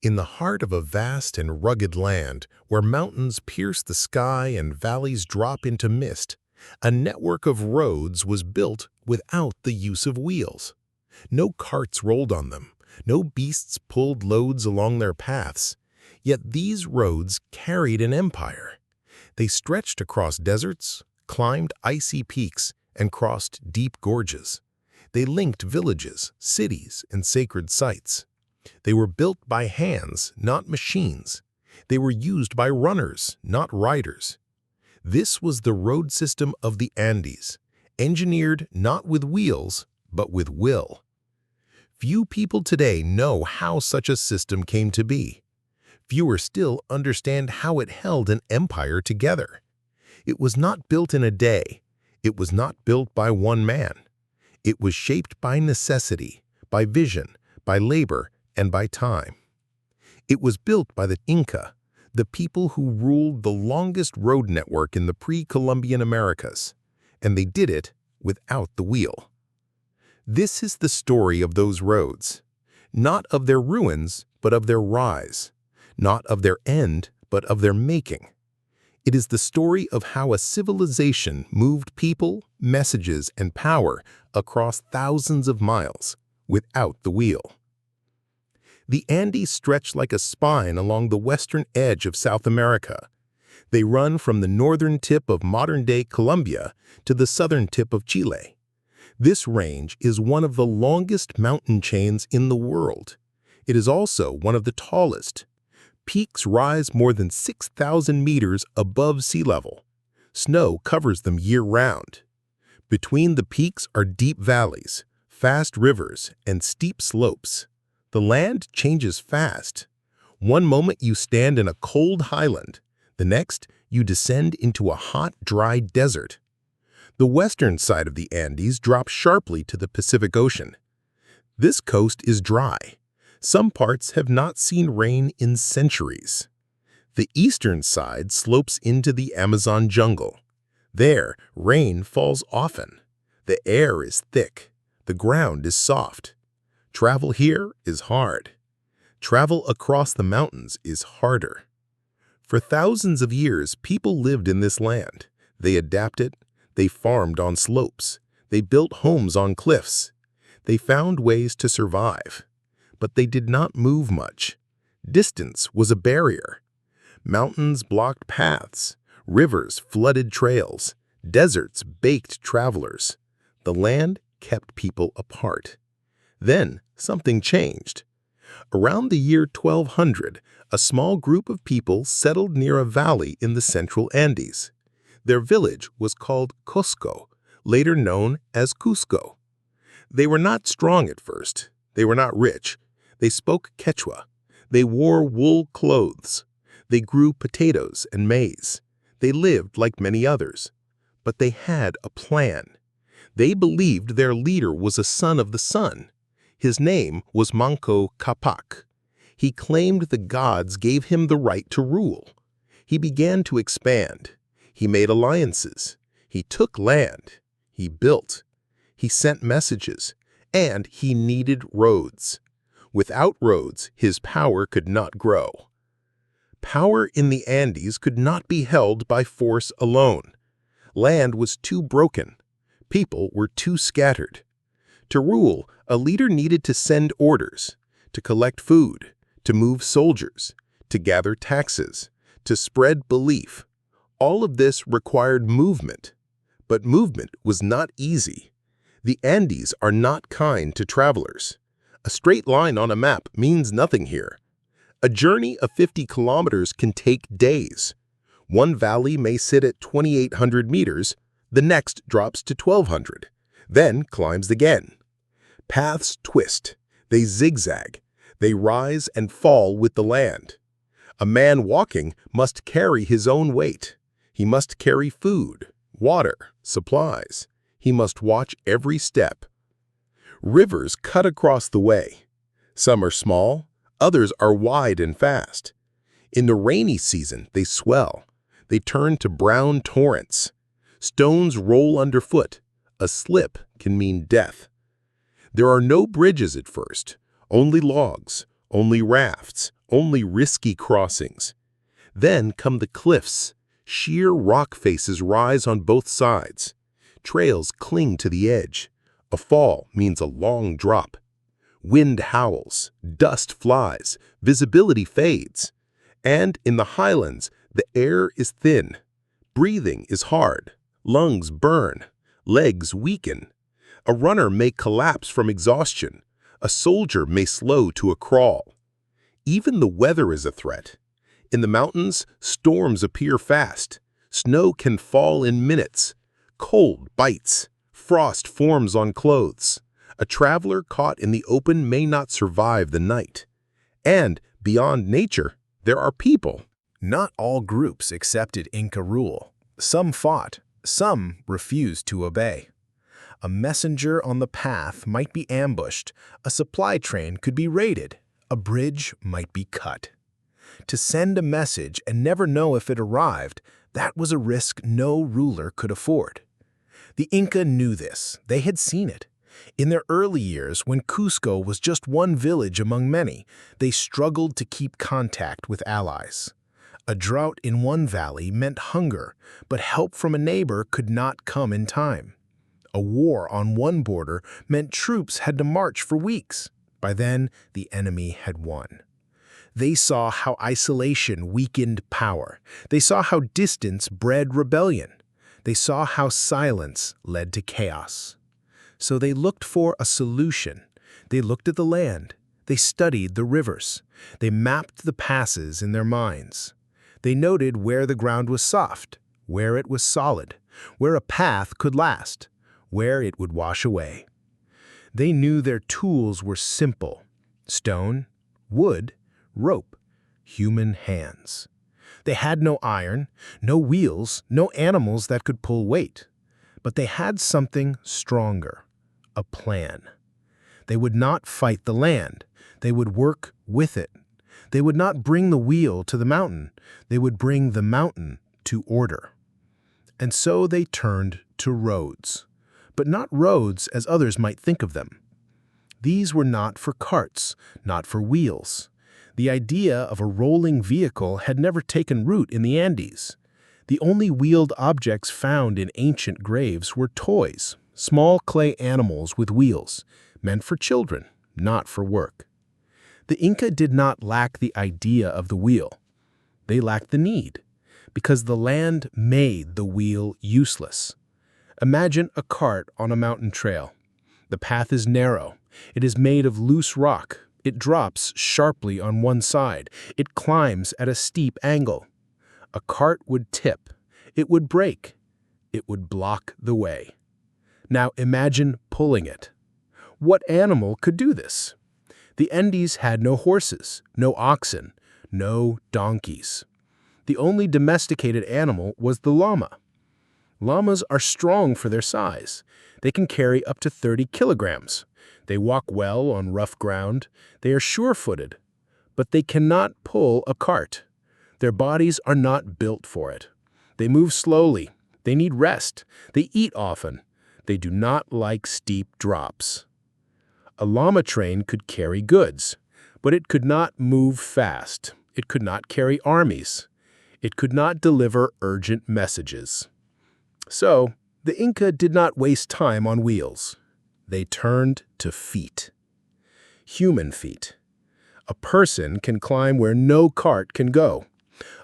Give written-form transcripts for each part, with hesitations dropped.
In the heart of a vast and rugged land, where mountains pierce the sky and valleys drop into mist, a network of roads was built without the use of wheels. No carts rolled on them, no beasts pulled loads along their paths. Yet these roads carried an empire. They stretched across deserts, climbed icy peaks, and crossed deep gorges. They linked villages, cities, and sacred sites. They were built by hands, not machines. They were used by runners, not riders. This was the road system of the Andes, engineered not with wheels, but with will. Few people today know how such a system came to be. Fewer still understand how it held an empire together. It was not built in a day. It was not built by one man. It was shaped by necessity, by vision, by labor, and by time. It was built by the Inka, the people who ruled the longest road network in the pre-Columbian Americas, and they did it without the wheel. This is the story of those roads, not of their ruins, but of their rise, not of their end, but of their making. It is the story of how a civilization moved people, messages, and power across thousands of miles without the wheel. The Andes stretch like a spine along the western edge of South America. They run from the northern tip of modern-day Colombia to the southern tip of Chile. This range is one of the longest mountain chains in the world. It is also one of the tallest. Peaks rise more than 6,000 meters above sea level. Snow covers them year-round. Between the peaks are deep valleys, fast rivers, and steep slopes. The land changes fast. One moment you stand in a cold highland, the next you descend into a hot, dry desert. The western side of the Andes drops sharply to the Pacific Ocean. This coast is dry. Some parts have not seen rain in centuries. The eastern side slopes into the Amazon jungle. There, rain falls often. The air is thick. The ground is soft. Travel here is hard. Travel across the mountains is harder. For thousands of years, people lived in this land. They adapted. They farmed on slopes. They built homes on cliffs. They found ways to survive. But they did not move much. Distance was a barrier. Mountains blocked paths. Rivers flooded trails. Deserts baked travelers. The land kept people apart. Then something changed. Around the year 1200, a small group of people settled near a valley in the central Andes. Their village was called Cusco, later known as Cusco. They were not strong at first. They were not rich. They spoke Quechua. They wore wool clothes. They grew potatoes and maize. They lived like many others. But they had a plan. They believed their leader was a son of the sun. His name was Manco Capac. He claimed the gods gave him the right to rule. He began to expand. He made alliances. He took land. He built. He sent messages. And he needed roads. Without roads, his power could not grow. Power in the Andes could not be held by force alone. Land was too broken. People were too scattered. To rule, a leader needed to send orders, to collect food, to move soldiers, to gather taxes, to spread belief. All of this required movement. But movement was not easy. The Andes are not kind to travelers. A straight line on a map means nothing here. A journey of 50 kilometers can take days. One valley may sit at 2,800 meters, the next drops to 1,200, then climbs again. Paths twist, they zigzag, they rise and fall with the land. A man walking must carry his own weight. He must carry food, water, supplies. He must watch every step. Rivers cut across the way. Some are small, others are wide and fast. In the rainy season, they swell. They turn to brown torrents. Stones roll underfoot. A slip can mean death. There are no bridges at first, only logs, only rafts, only risky crossings. Then come the cliffs. Sheer rock faces rise on both sides. Trails cling to the edge. A fall means a long drop. Wind howls, dust flies, visibility fades. And in the highlands, the air is thin. Breathing is hard. Lungs burn. Legs weaken. A runner may collapse from exhaustion. A soldier may slow to a crawl. Even the weather is a threat. In the mountains, storms appear fast. Snow can fall in minutes. Cold bites. Frost forms on clothes. A traveler caught in the open may not survive the night. And beyond nature, there are people. Not all groups accepted Inca rule. Some fought, some refused to obey. A messenger on the path might be ambushed, a supply train could be raided, a bridge might be cut. To send a message and never know if it arrived, that was a risk no ruler could afford. The Inca knew this. They had seen it. In their early years, when Cusco was just one village among many, they struggled to keep contact with allies. A drought in one valley meant hunger, but help from a neighbor could not come in time. A war on one border meant troops had to march for weeks. By then, the enemy had won. They saw how isolation weakened power. They saw how distance bred rebellion. They saw how silence led to chaos. So they looked for a solution. They looked at the land. They studied the rivers. They mapped the passes in their minds. They noted where the ground was soft, where it was solid, where a path could last, where it would wash away. They knew their tools were simple: stone, wood, rope, human hands. They had no iron, no wheels, no animals that could pull weight. But they had something stronger: a plan. They would not fight the land. They would work with it. They would not bring the wheel to the mountain. They would bring the mountain to order. And so they turned to roads. But not roads as others might think of them. These were not for carts, not for wheels. The idea of a rolling vehicle had never taken root in the Andes. The only wheeled objects found in ancient graves were toys, small clay animals with wheels, meant for children, not for work. The Inca did not lack the idea of the wheel. They lacked the need, because the land made the wheel useless. Imagine a cart on a mountain trail. The path is narrow. It is made of loose rock. It drops sharply on one side. It climbs at a steep angle. A cart would tip. It would break. It would block the way. Now imagine pulling it. What animal could do this? The Andes had no horses, no oxen, no donkeys. The only domesticated animal was the llama. Llamas are strong for their size. They can carry up to 30 kilograms. They walk well on rough ground. They are sure-footed. But they cannot pull a cart. Their bodies are not built for it. They move slowly. They need rest. They eat often. They do not like steep drops. A llama train could carry goods, but it could not move fast. It could not carry armies. It could not deliver urgent messages. So, the Inca did not waste time on wheels. They turned to feet. Human feet. A person can climb where no cart can go.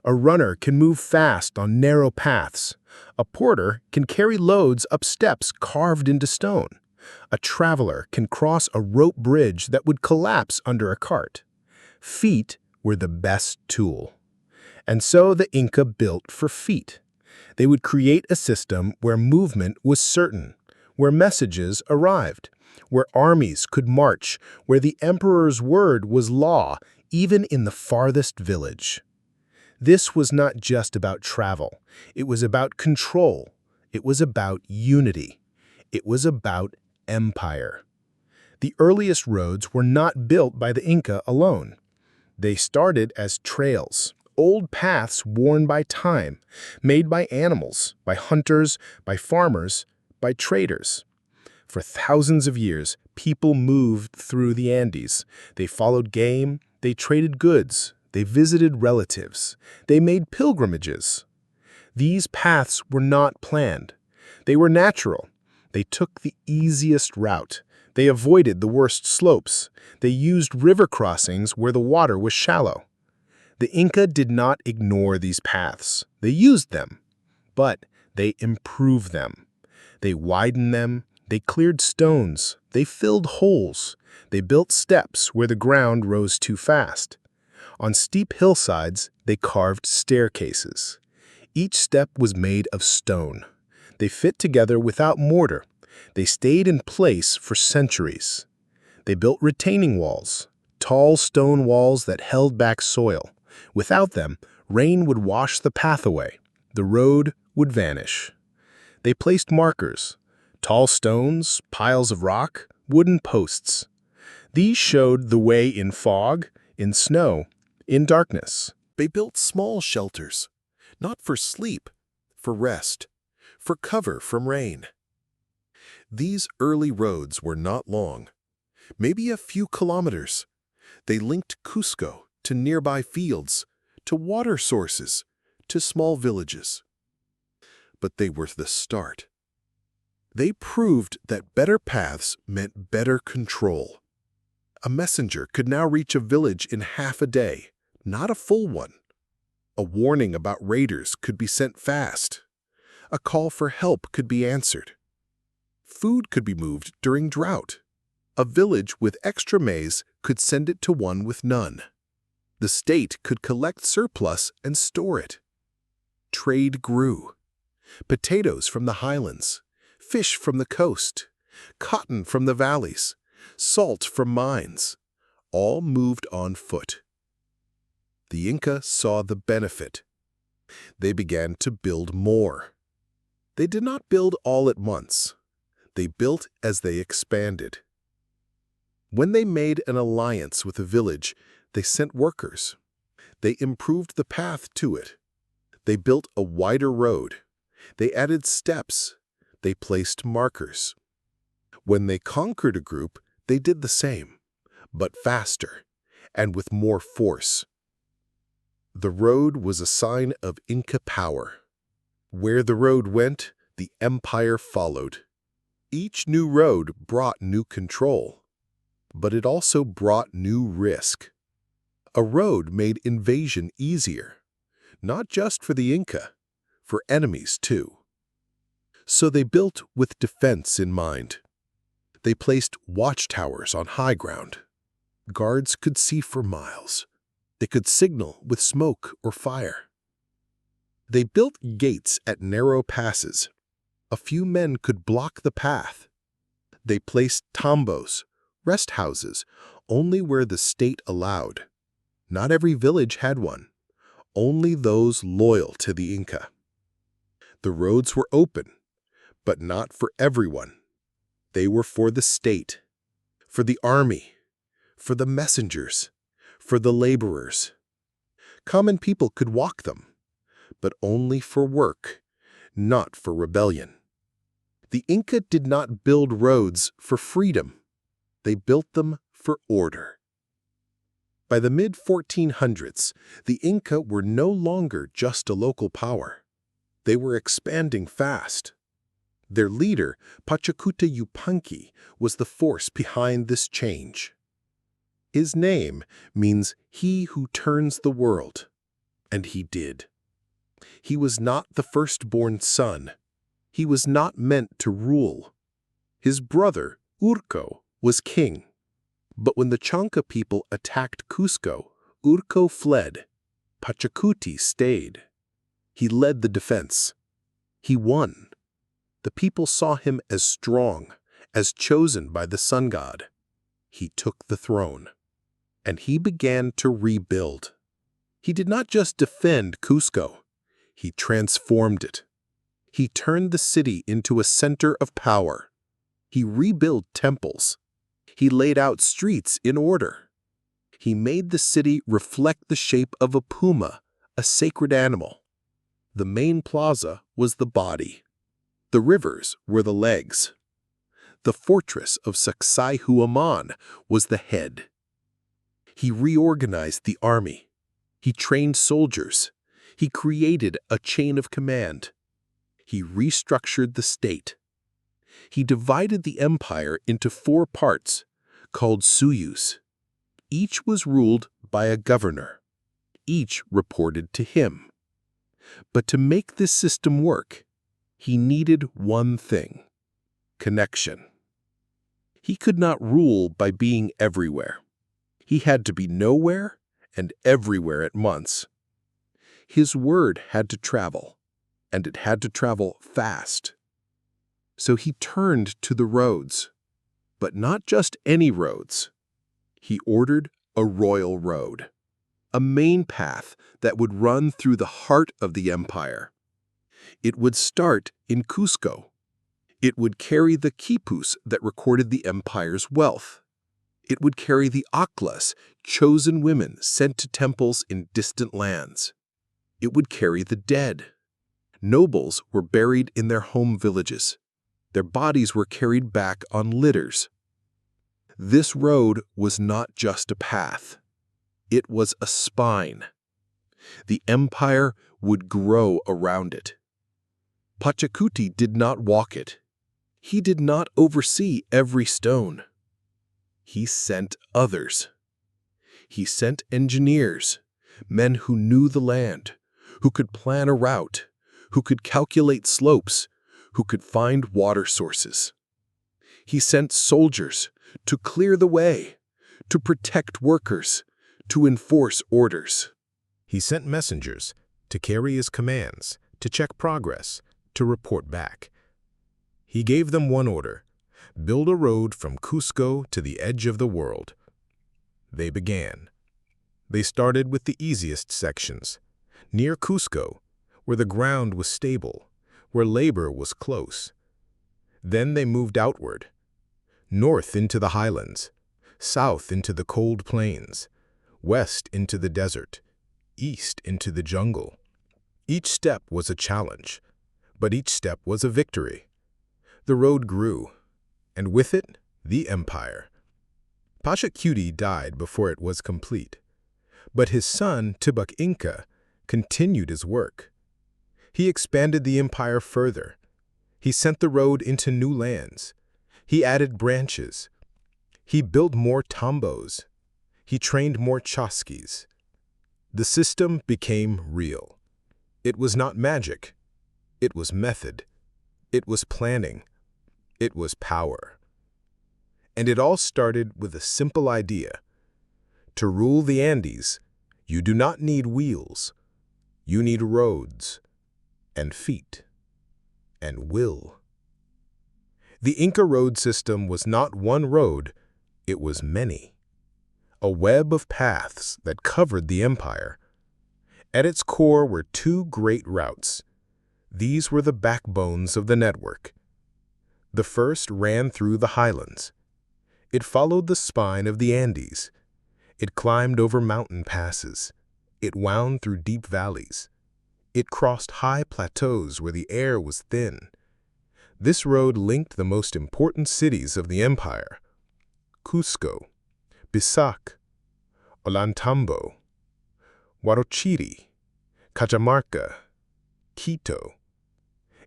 A runner can move fast on narrow paths. A porter can carry loads up steps carved into stone. A traveler can cross a rope bridge that would collapse under a cart. Feet were the best tool. And so the Inca built for feet. They would create a system where movement was certain, where messages arrived, where armies could march, where the emperor's word was law, even in the farthest village. This was not just about travel. It was about control. It was about unity. It was about empire. The earliest roads were not built by the Inca alone. They started as trails, old paths worn by time, made by animals, by hunters, by farmers, by traders. For thousands of years, people moved through the Andes. They followed game, they traded goods, They visited relatives. They made pilgrimages. These paths were not planned. They were natural. They took the easiest route. They avoided the worst slopes. They used river crossings where the water was shallow. The Inca did not ignore these paths. They used them, but they improved them. They widened them. They cleared stones. They filled holes. They built steps where the ground rose too fast. On steep hillsides, they carved staircases. Each step was made of stone. They fit together without mortar. They stayed in place for centuries. They built retaining walls, tall stone walls that held back soil. Without them, rain would wash the path away. The road would vanish. They placed markers, tall stones, piles of rock, wooden posts. These showed the way in fog, in snow, in darkness. They built small shelters, not for sleep, for rest, for cover from rain. These early roads were not long, maybe a few kilometers. They linked Cusco to nearby fields, to water sources, to small villages. But they were the start. They proved that better paths meant better control. A messenger could now reach a village in half a day, not a full one. A warning about raiders could be sent fast. A call for help could be answered. Food could be moved during drought. A village with extra maize could send it to one with none. The state could collect surplus and store it. Trade grew. Potatoes from the highlands, fish from the coast, cotton from the valleys, salt from mines, all moved on foot. The Inca saw the benefit. They began to build more. They did not build all at once. They built as they expanded. When they made an alliance with a village, they sent workers. They improved the path to it. They built a wider road. They added steps. They placed markers. When they conquered a group, they did the same, but faster and with more force. The road was a sign of Inca power. Where the road went, the empire followed. Each new road brought new control, but it also brought new risk. A road made invasion easier, not just for the Inca, for enemies too. So they built with defense in mind. They placed watchtowers on high ground. Guards could see for miles. They could signal with smoke or fire. They built gates at narrow passes. A few men could block the path. They placed tambos, rest houses, only where the state allowed. Not every village had one, only those loyal to the Inca. The roads were open, but not for everyone. They were for the state, for the army, for the messengers, for the laborers. Common people could walk them, but only for work, not for rebellion. The Inca did not build roads for freedom. They built them for order. By the mid-1400s, the Inca were no longer just a local power. They were expanding fast. Their leader, Pachacuta Yupanqui, was the force behind this change. His name means he who turns the world, and he did. He was not the firstborn son. He was not meant to rule. His brother, Urco, was king. But when the Chanca people attacked Cusco, Urco fled. Pachacuti stayed. He led the defense. He won. The people saw him as strong, as chosen by the sun god. He took the throne, and he began to rebuild. He did not just defend Cusco. He transformed it. He turned the city into a center of power. He rebuilt temples. He laid out streets in order. He made the city reflect the shape of a puma, a sacred animal. The main plaza was the body. The rivers were the legs. The fortress of Sacsayhuaman was the head. He reorganized the army. He trained soldiers. He created a chain of command. He restructured the state. He divided the empire into 4 parts, called suyus. Each was ruled by a governor. Each reported to him. But to make this system work, he needed one thing: connection. He could not rule by being everywhere. He had to be nowhere and everywhere at once. His word had to travel, and it had to travel fast. So he turned to the roads, but not just any roads. He ordered a royal road, a main path that would run through the heart of the empire. It would start in Cusco. It would carry the quipus that recorded the empire's wealth. It would carry the aklas, chosen women sent to temples in distant lands. It would carry the dead. Nobles were buried in their home villages. Their bodies were carried back on litters. This road was not just a path. It was a spine. The empire would grow around it. Pachacuti did not walk it. He did not oversee every stone. He sent others. He sent engineers, men who knew the land, who could plan a route, who could calculate slopes, who could find water sources. He sent soldiers to clear the way, to protect workers, to enforce orders. He sent messengers to carry his commands, to check progress, to report back. He gave them one order: build a road from Cusco to the edge of the world. They began. They started with the easiest sections, near Cusco, where the ground was stable, where labor was close. Then they moved outward, north into the highlands, south into the cold plains, west into the desert, east into the jungle. Each step was a challenge, but each step was a victory. The road grew, and with it, the empire. Pachacuti died before it was complete, but his son, Inka, continued his work. He expanded the empire further. He sent the road into new lands. He added branches. He built more tambos. He trained more chasquis. The system became real. It was not magic. It was method. It was planning. It was power. And it all started with a simple idea. To rule the Andes, you do not need wheels. You need roads, and feet, and will. The Inca road system was not one road, it was many. A web of paths that covered the empire. At its core were 2 great routes. These were the backbones of the network. The first ran through the highlands. It followed the spine of the Andes. It climbed over mountain passes. It wound through deep valleys. It crossed high plateaus where the air was thin. This road linked the most important cities of the empire: Cusco, Bisac, Ollantaytambo, Huarochirí, Cajamarca, Quito.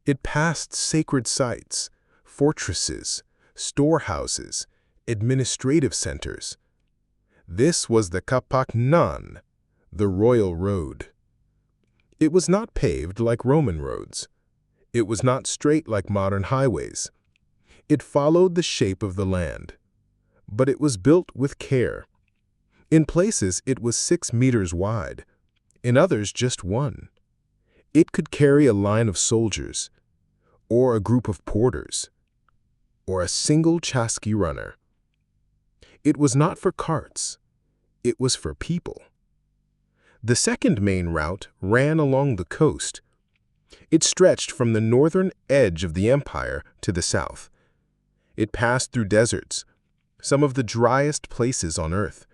It passed sacred sites, fortresses, storehouses, administrative centers. This was the Capacnan, the royal road. It was not paved like Roman roads. It was not straight like modern highways. It followed the shape of the land. But it was built with care. In places, it was 6 meters wide. In others, just 1. It could carry a line of soldiers, or a group of porters, or a single chasqui runner. It was not for carts. It was for people. The second main route ran along the coast. It stretched from the northern edge of the empire to the south. It passed through deserts, some of the driest places on earth.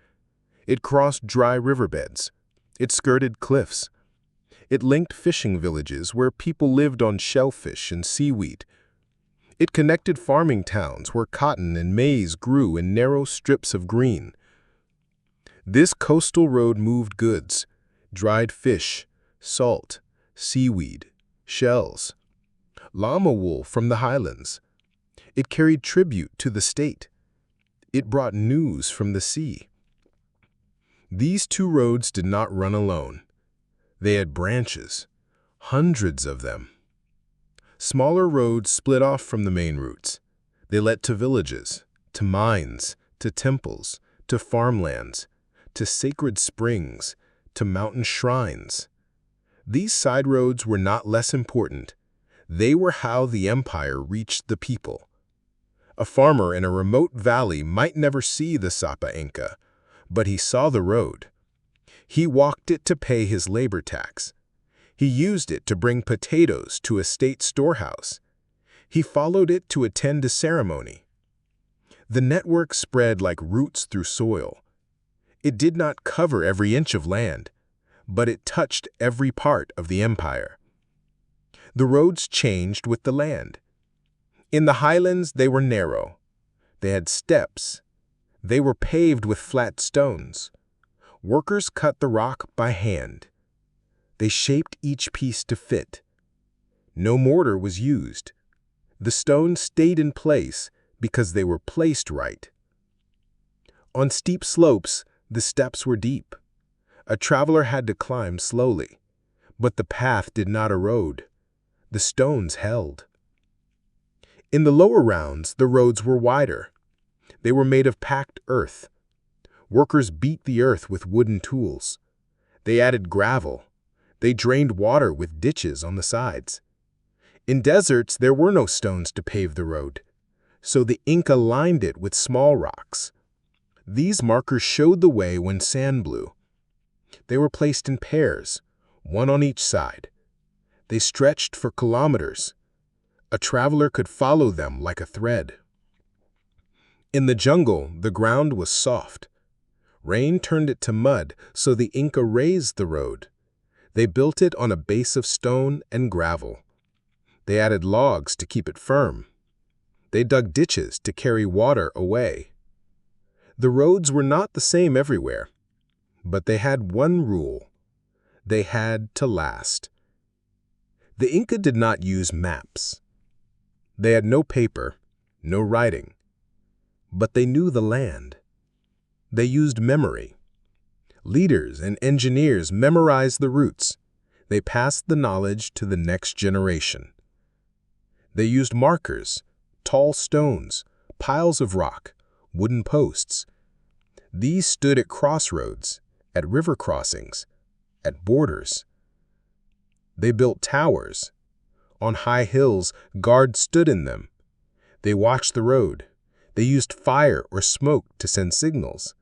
It crossed dry riverbeds. It skirted cliffs. It linked fishing villages where people lived on shellfish and seaweed. It connected farming towns where cotton and maize grew in narrow strips of green. This coastal road moved goods, dried fish, salt, seaweed, shells, llama wool from the highlands. It carried tribute to the state. It brought news from the sea. These two roads did not run alone. They had branches, hundreds of them. Smaller roads split off from the main routes. They led to villages, to mines, to temples, to farmlands, to sacred springs, to mountain shrines. These side roads were not less important. They were how the empire reached the people. A farmer in a remote valley might never see the Sapa Inca, but he saw the road. He walked it to pay his labor tax. He used it to bring potatoes to a state storehouse. He followed it to attend a ceremony. The network spread like roots through soil. It did not cover every inch of land, but it touched every part of the empire. The roads changed with the land. In the highlands, they were narrow. They had steps. They were paved with flat stones. Workers cut the rock by hand. They shaped each piece to fit. No mortar was used. The stones stayed in place because they were placed right. On steep slopes, the steps were deep. A traveler had to climb slowly, but the path did not erode. The stones held. In the lower rounds, the roads were wider. They were made of packed earth. Workers beat the earth with wooden tools. They added gravel. They drained water with ditches on the sides. In deserts, there were no stones to pave the road, so the Inca lined it with small rocks. These markers showed the way when sand blew. They were placed in pairs, one on each side. They stretched for kilometers. A traveler could follow them like a thread. In the jungle, the ground was soft. Rain turned it to mud, so the Inca raised the road. They built it on a base of stone and gravel. They added logs to keep it firm. They dug ditches to carry water away. The roads were not the same everywhere, but they had one rule. They had to last. The Inca did not use maps. They had no paper, no writing, but they knew the land. They used memory. Leaders and engineers memorized the routes. They passed the knowledge to the next generation. They used markers, tall stones, piles of rock, wooden posts. These stood at crossroads, at river crossings, at borders. They built towers. On high hills, guards stood in them. They watched the road. They used fire or smoke to send signals.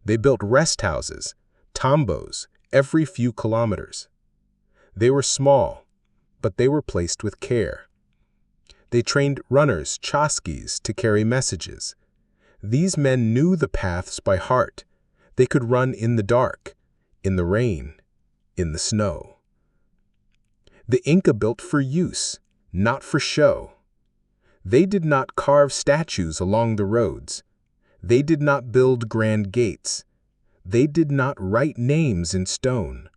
They built rest houses, tambos, every few kilometers. They were small, but they were placed with care. They trained runners, chasquis, to carry messages. These men knew the paths by heart. They could run in the dark, in the rain, in the snow. The Inca built for use, not for show. They did not carve statues along the roads. They did not build grand gates. They did not write names in stone.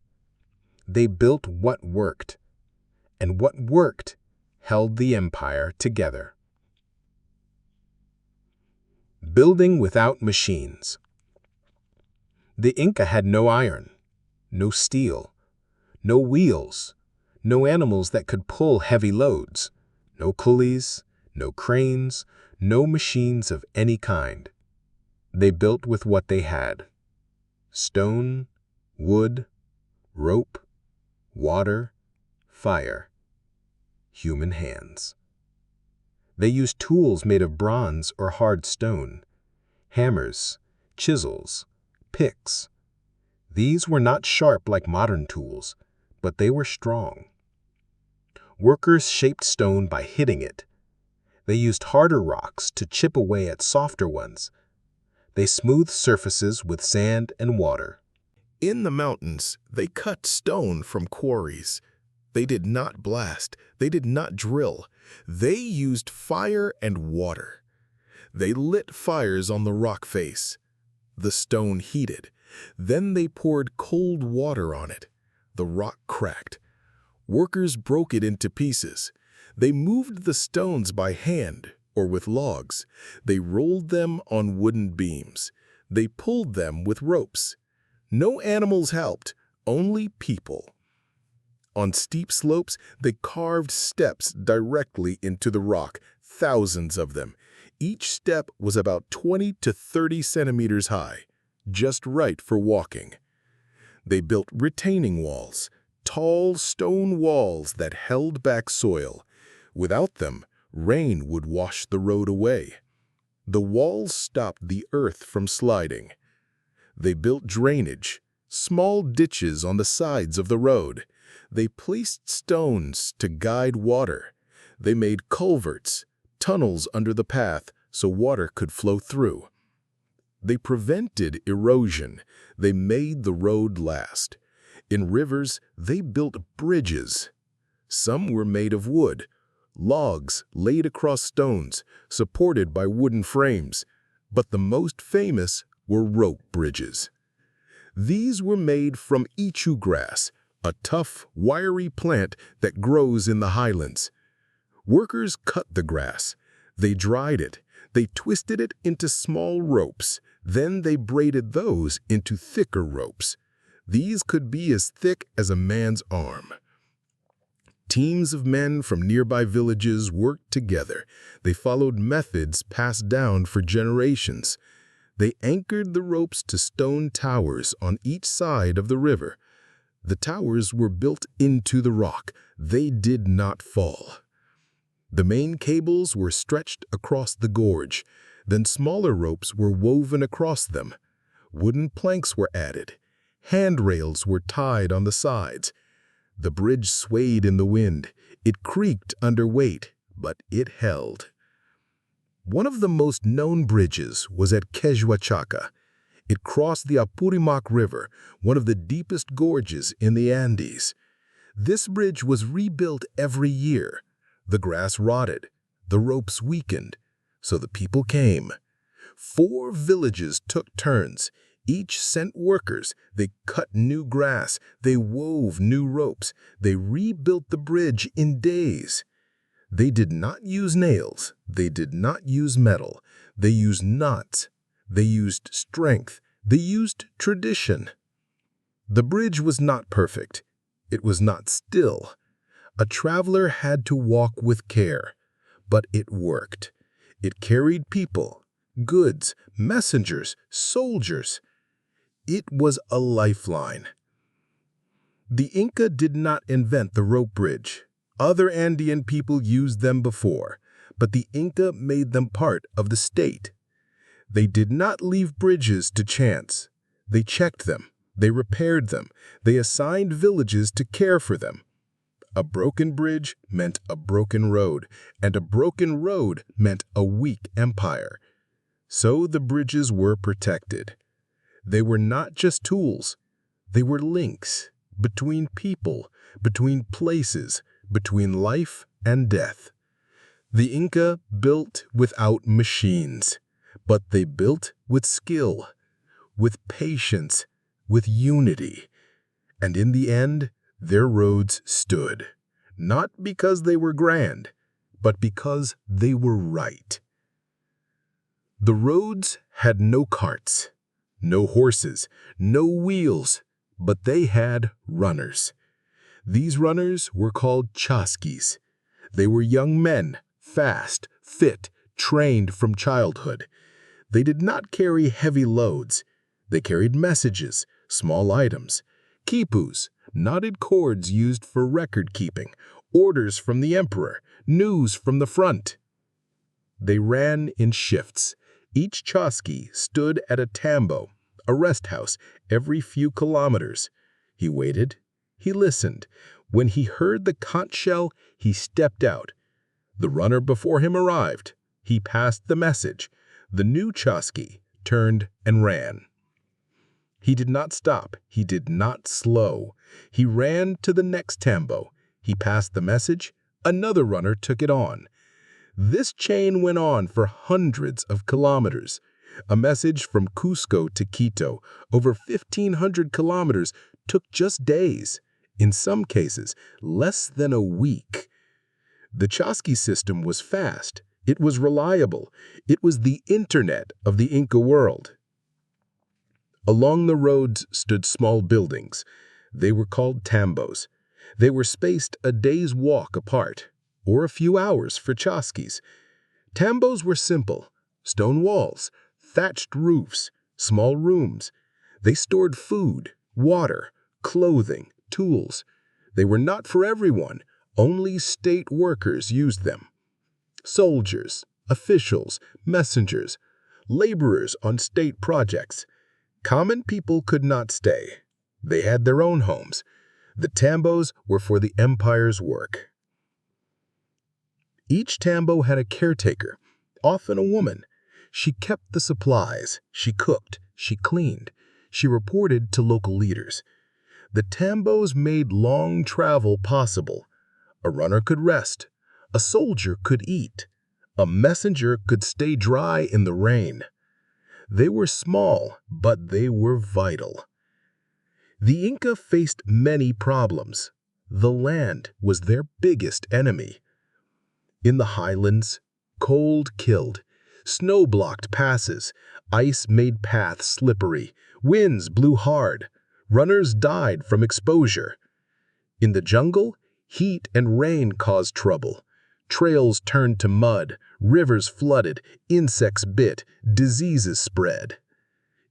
They built what worked, and what worked held the empire together. Building without machines. The Inca had no iron, no steel, no wheels, no animals that could pull heavy loads, no pulleys, no cranes, no machines of any kind. They built with what they had: stone, wood, rope, water, fire, human hands. They used tools made of bronze or hard stone, hammers, chisels, picks. These were not sharp like modern tools, but they were strong. Workers shaped stone by hitting it. They used harder rocks to chip away at softer ones. They smoothed surfaces with sand and water. In the mountains, they cut stone from quarries. They did not blast. They did not drill. They used fire and water. They lit fires on the rock face. The stone heated, Then they poured cold water on it. The rock cracked. Workers broke it into pieces. They moved the stones by hand or with logs. They rolled them on wooden beams. They pulled them with ropes. No animals helped, only people. On steep slopes, they carved steps directly into the rock, thousands of them. Each step was about 20 to 30 centimeters high, just right for walking. They built retaining walls, tall stone walls that held back soil. Without them, rain would wash the road away. The walls stopped the earth from sliding. They built drainage, small ditches on the sides of the road. They placed stones to guide water. They made culverts, tunnels under the path so water could flow through. They prevented erosion. They made the road last. In rivers, they built bridges. Some were made of wood, logs laid across stones, supported by wooden frames. But the most famous were rope bridges. These were made from ichu grass, a tough, wiry plant that grows in the highlands. Workers cut the grass. They dried it. They twisted it into small ropes. Then they braided those into thicker ropes. These could be as thick as a man's arm. Teams of men from nearby villages worked together. They followed methods passed down for generations. They anchored the ropes to stone towers on each side of the river. The towers were built into the rock. They did not fall. The main cables were stretched across the gorge. Then smaller ropes were woven across them. Wooden planks were added. Handrails were tied on the sides. The bridge swayed in the wind. It creaked under weight, but it held. One of the most known bridges was at Quechua. It crossed the Apurimac River, one of the deepest gorges in the Andes. This bridge was rebuilt every year. The grass rotted. The ropes weakened. So the people came. 4 villages took turns. Each sent workers. They cut new grass. They wove new ropes. They rebuilt the bridge in days. They did not use nails. They did not use metal. They used knots. They used strength. They used tradition. The bridge was not perfect. It was not still. A traveler had to walk with care. But it worked. It carried people, goods, messengers, soldiers. It was a lifeline. The Inca did not invent the rope bridge. Other Andean people used them before, but the Inca made them part of the state. They did not leave bridges to chance. They checked them. They repaired them. They assigned villages to care for them. A broken bridge meant a broken road, and a broken road meant a weak empire. So the bridges were protected. They were not just tools. They were links between people, between places, between life and death. The Inca built without machines, but they built with skill, with patience, with unity. And in the end, their roads stood, not because they were grand, but because they were right. The roads had no carts, no horses, no wheels, but they had runners. These runners were called chasquis. They were young men, fast, fit, trained from childhood. They did not carry heavy loads. They carried messages, small items, quipus, knotted cords used for record-keeping, orders from the emperor, news from the front. They ran in shifts. Each chasqui stood at a tambo, a rest house, every few kilometers. He waited. He listened. When he heard the conch shell, he stepped out. The runner before him arrived. He passed the message. The new chasqui turned and ran. He did not stop. He did not slow. He ran to the next tambo. He passed the message. Another runner took it on. This chain went on for hundreds of kilometers. A message from Cusco to Quito, over 1,500 kilometers, took just days. In some cases, less than a week. The Chasqui system was fast. It was reliable. It was the internet of the Inca world. Along the roads stood small buildings. They were called tambos. They were spaced a day's walk apart, or a few hours for Chasquis. Tambos were simple: stone walls, thatched roofs, small rooms. They stored food, water, clothing, tools. They were not for everyone. Only state workers used them. Soldiers, officials, messengers, laborers on state projects. Common people could not stay. They had their own homes. The tambos were for the empire's work. Each tambo had a caretaker, often a woman. She kept the supplies, she cooked, she cleaned, she reported to local leaders. The tambos made long travel possible. A runner could rest, a soldier could eat, a messenger could stay dry in the rain. They were small, but they were vital. The Inca faced many problems. The land was their biggest enemy. In the highlands, cold killed. Snow blocked passes. Ice made paths slippery. Winds blew hard. Runners died from exposure. In the jungle, heat and rain caused trouble. Trails turned to mud. Rivers flooded. Insects bit. Diseases spread.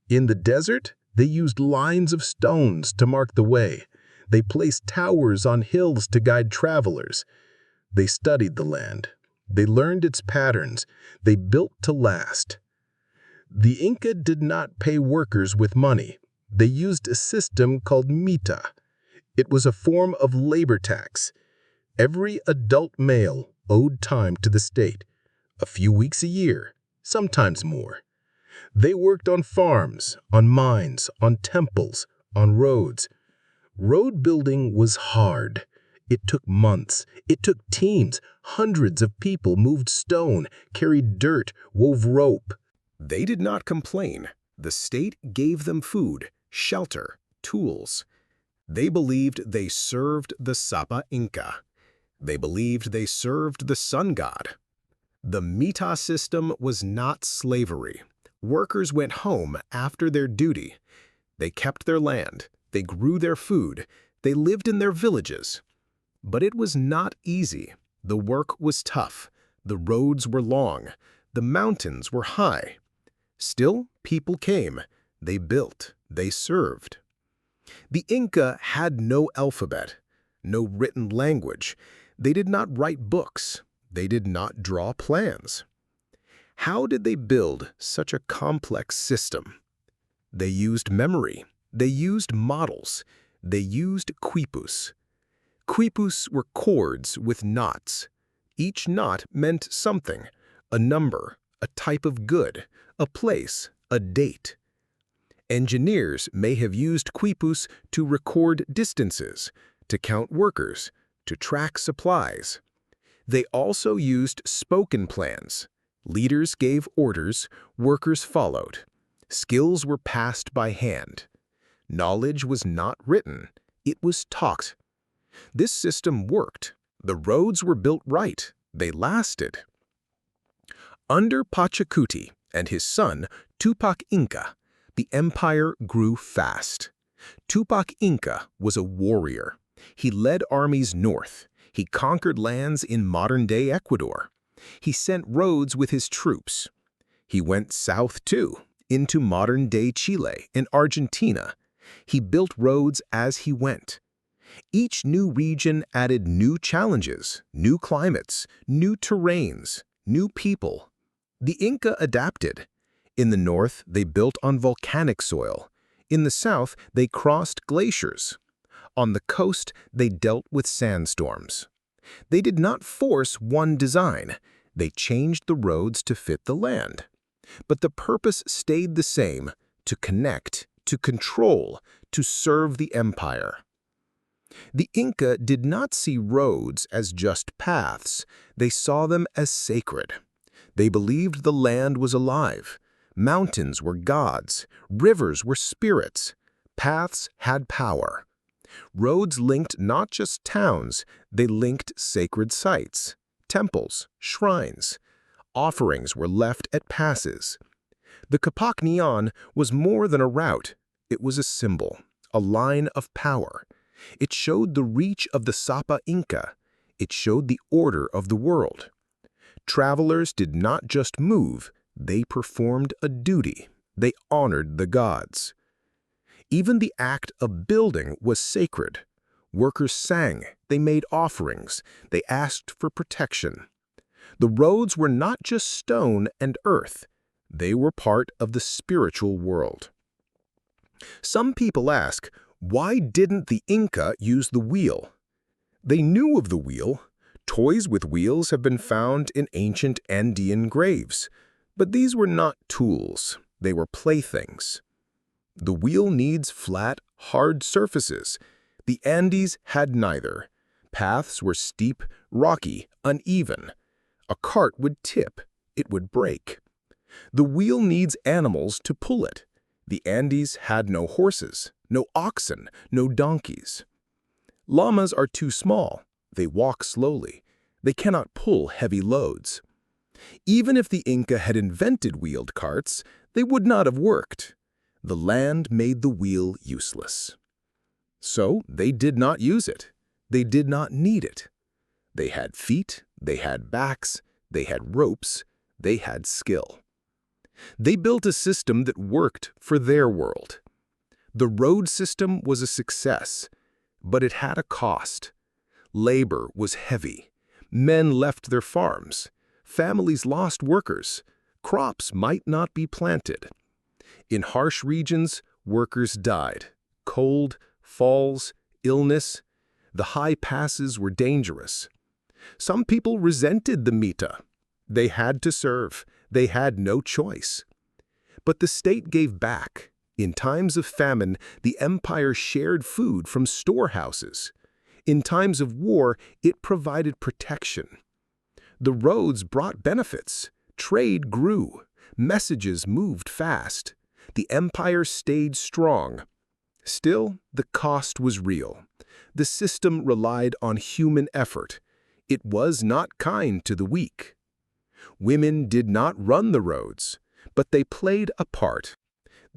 In the desert, they used lines of stones to mark the way. They placed towers on hills to guide travelers. They studied the land. They learned its patterns. They built to last. The Inca did not pay workers with money. They used a system called mita. It was a form of labor tax. Every adult male owed time to the state, a few weeks a year, sometimes more. They worked on farms, on mines, on temples, on roads. Road building was hard. It took months. It took teams. Hundreds of people moved stone, carried dirt, wove rope. They did not complain. The state gave them food, shelter, tools. They believed they served the Sapa Inca. They believed they served the sun god. The mita system was not slavery. Workers went home after their duty. They kept their land. They grew their food. They lived in their villages. But it was not easy. The work was tough. The roads were long. The mountains were high. Still, people came. They built. They served. The Inca had no alphabet, no written language. They did not write books. They did not draw plans. How did they build such a complex system? They used memory. They used models. They used quipus. Quipus were cords with knots. Each knot meant something: a number, a type of good, a place, a date. Engineers may have used quipus to record distances, to count workers, to track supplies. They also used spoken plans. Leaders gave orders, workers followed. Skills were passed by hand. Knowledge was not written, it was taught. This system worked. The roads were built right. They lasted. Under Pachacuti and his son, Tupac Inca, the empire grew fast. Tupac Inca was a warrior. He led armies north. He conquered lands in modern-day Ecuador. He sent roads with his troops. He went south, too, into modern-day Chile and Argentina. He built roads as he went. Each new region added new challenges, new climates, new terrains, new people. The Inca adapted. In the north, they built on volcanic soil. In the south, they crossed glaciers. On the coast, they dealt with sandstorms. They did not force one design. They changed the roads to fit the land. But the purpose stayed the same: to connect, to control, to serve the empire. The Inca did not see roads as just paths. They saw them as sacred. They believed the land was alive. Mountains were gods, rivers were spirits, paths had power. Roads linked not just towns, they linked sacred sites, temples, shrines. Offerings were left at passes. The Kapaknian was more than a route, it was a symbol, a line of power. It showed the reach of the Sapa Inka. It showed the order of the world. Travelers did not just move, they performed a duty. They honored the gods. Even the act of building was sacred. Workers sang, they made offerings, they asked for protection. The roads were not just stone and earth, they were part of the spiritual world. Some people ask, why didn't the Inca use the wheel? They knew of the wheel. Toys with wheels have been found in ancient Andean graves, but these were not tools, they were playthings. The wheel needs flat, hard surfaces. The Andes had neither. Paths were steep, rocky, uneven. A cart would tip, it would break. The wheel needs animals to pull it. The Andes had no horses, no oxen, no donkeys. Llamas are too small. They walk slowly. They cannot pull heavy loads. Even if the Inca had invented wheeled carts, they would not have worked. The land made the wheel useless. So they did not use it. They did not need it. They had feet, they had backs, they had ropes, they had skill. They built a system that worked for their world. The road system was a success, but it had a cost. Labor was heavy. Men left their farms. Families lost workers. Crops might not be planted. In harsh regions, workers died. Cold, falls, illness. The high passes were dangerous. Some people resented the mita. They had to serve. They had no choice. But the state gave back. In times of famine, the empire shared food from storehouses. In times of war, it provided protection. The roads brought benefits. Trade grew. Messages moved fast. The empire stayed strong. Still, the cost was real. The system relied on human effort. It was not kind to the weak. Women did not run the roads, but they played a part.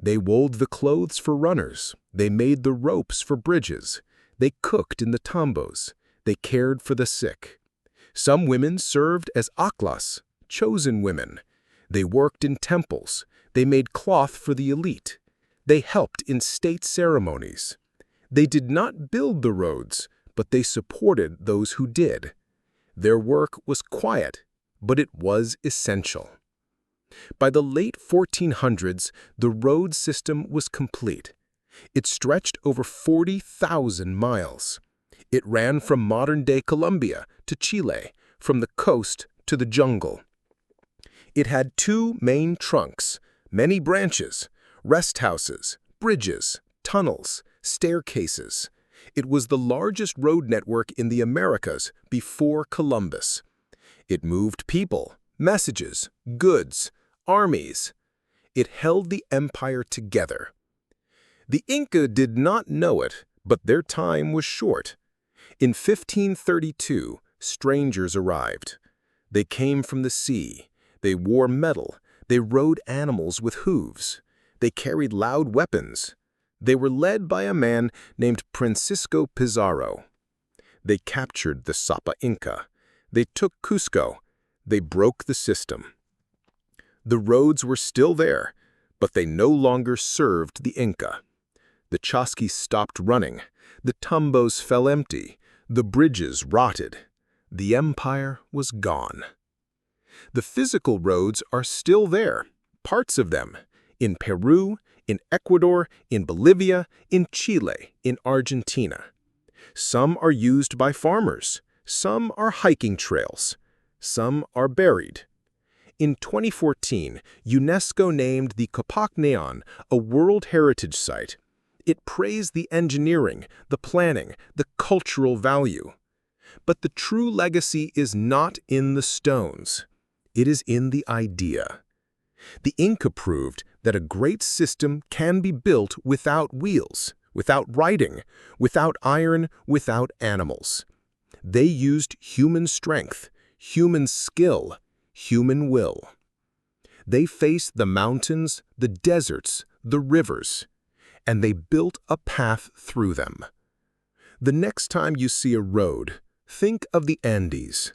They wove the clothes for runners. They made the ropes for bridges. They cooked in the tambos. They cared for the sick. Some women served as aklas, chosen women. They worked in temples. They made cloth for the elite. They helped in state ceremonies. They did not build the roads, but they supported those who did. Their work was quiet, but it was essential. By the late 1400s, the road system was complete. It stretched over 40,000 miles. It ran from modern-day Colombia to Chile, from the coast to the jungle. It had two main trunks, many branches, rest houses, bridges, tunnels, staircases. It was the largest road network in the Americas before Columbus. It moved people, messages, goods, armies. It held the empire together. The Inca did not know it, but their time was short. In 1532, strangers arrived. They came from the sea. They wore metal. They rode animals with hooves. They carried loud weapons. They were led by a man named Francisco Pizarro. They captured the Sapa Inca. They took Cusco. They broke the system. The roads were still there, but they no longer served the Inca. The chasquis stopped running. The tambos fell empty. The bridges rotted. The empire was gone. The physical roads are still there, parts of them, in Peru, in Ecuador, in Bolivia, in Chile, in Argentina. Some are used by farmers. Some are hiking trails. Some are buried. In 2014, UNESCO named the Kapaknaeon a World Heritage Site. It praised the engineering, the planning, the cultural value. But the true legacy is not in the stones. It is in the idea. The Inca proved that a great system can be built without wheels, without writing, without iron, without animals. They used human strength, human skill, human will. They faced the mountains, the deserts, the rivers, and they built a path through them. The next time you see a road, think of the Andes.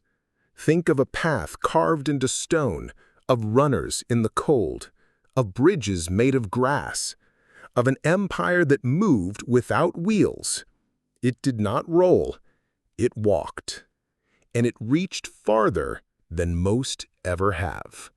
Think of a path carved into stone, of runners in the cold, of bridges made of grass, of an empire that moved without wheels. It did not roll, it walked, and it reached farther than most ever have.